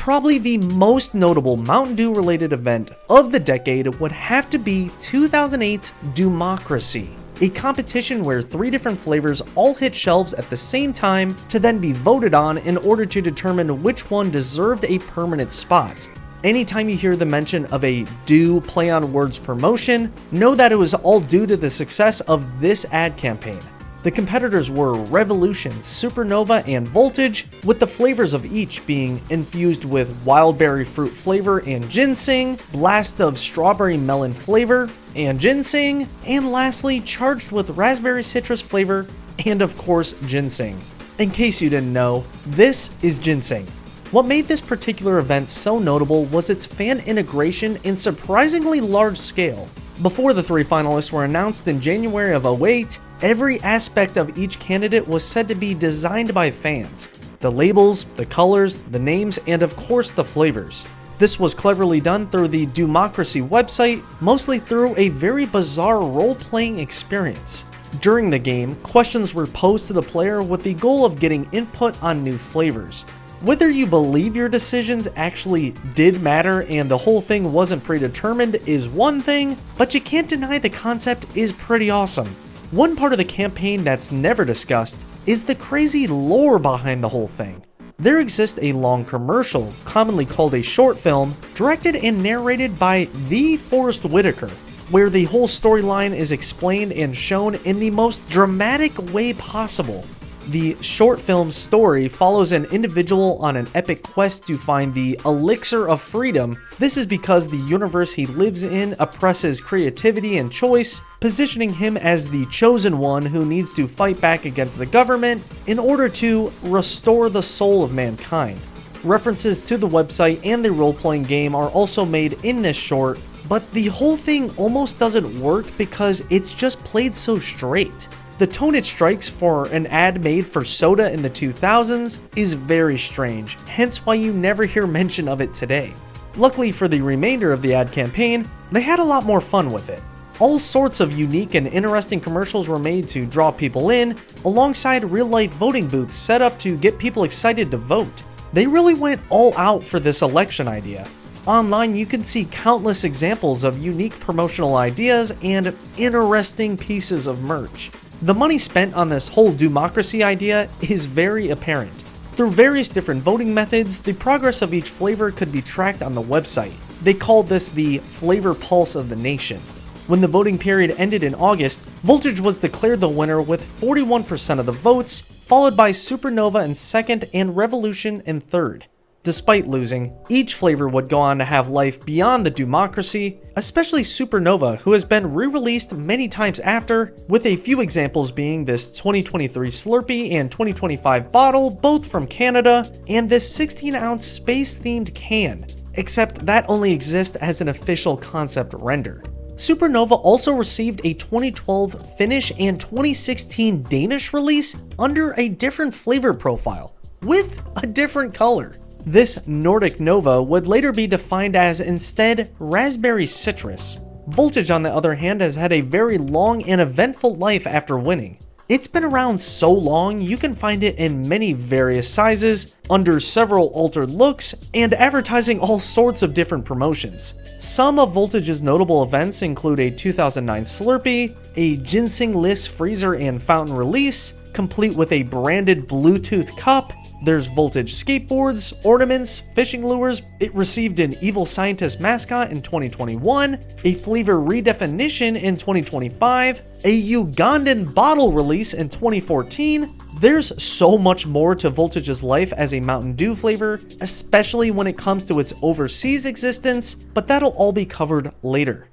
probably the most notable Mountain Dew related event of the decade would have to be 2008's DEWmocracy, a competition where 3 different flavors all hit shelves at the same time to then be voted on in order to determine which one deserved a permanent spot. Anytime you hear the mention of a Dew play on words promotion, know that it was all due to the success of this ad campaign. The competitors were Revolution, Supernova, and Voltage, with the flavors of each being infused with wild berry fruit flavor and ginseng, blast of strawberry melon flavor and ginseng, and lastly charged with raspberry citrus flavor and of course ginseng. In case you didn't know, this is ginseng. What made this particular event so notable was its fan integration in surprisingly large scale. Before the 3 finalists were announced in January of 2008, every aspect of each candidate was said to be designed by fans. The labels, the colors, the names, and of course the flavors. This was cleverly done through the DEWmocracy website, mostly through a very bizarre role-playing experience. During the game, questions were posed to the player with the goal of getting input on new flavors. Whether you believe your decisions actually did matter and the whole thing wasn't predetermined is one thing, but you can't deny the concept is pretty awesome. One part of the campaign that's never discussed is the crazy lore behind the whole thing. There exists a long commercial, commonly called a short film, directed and narrated by the Forrest Whitaker, where the whole storyline is explained and shown in the most dramatic way possible. The short film's story follows an individual on an epic quest to find the elixir of freedom. This is because the universe he lives in oppresses creativity and choice, positioning him as the chosen one who needs to fight back against the government in order to restore the soul of mankind. References to the website and the role-playing game are also made in this short, but the whole thing almost doesn't work because it's just played so straight. The tone it strikes for an ad made for soda in the 2000s is very strange, hence why you never hear mention of it today. Luckily for the remainder of the ad campaign, they had a lot more fun with it. All sorts of unique and interesting commercials were made to draw people in, alongside real-life voting booths set up to get people excited to vote. They really went all out for this election idea. Online, you can see countless examples of unique promotional ideas and interesting pieces of merch. The money spent on this whole DEWmocracy idea is very apparent. Through various different voting methods, the progress of each flavor could be tracked on the website. They called this the flavor pulse of the nation. When the voting period ended in August, Voltage was declared the winner with 41% of the votes, followed by Supernova in second and Revolution in third. Despite losing, each flavor would go on to have life beyond the DEWmocracy, especially Supernova, who has been re-released many times after, with a few examples being this 2023 Slurpee and 2025 bottle, both from Canada, and this 16-ounce space-themed can, except that only exists as an official concept render. Supernova also received a 2012 Finnish and 2016 Danish release under a different flavor profile, with a different color. This Nordic Nova would later be defined as instead raspberry citrus. Voltage, on the other hand, has had a very long and eventful life after winning. It's been around so long you can find it in many various sizes, under several altered looks, and advertising all sorts of different promotions. Some of Voltage's notable events include a 2009 Slurpee, a ginseng-less freezer and fountain release, complete with a branded Bluetooth cup. There's Voltage skateboards, ornaments, fishing lures. It received an Evil Scientist mascot in 2021, a flavor redefinition in 2025, a Ugandan bottle release in 2014. There's so much more to Voltage's life as a Mountain Dew flavor, especially when it comes to its overseas existence, but that'll all be covered later.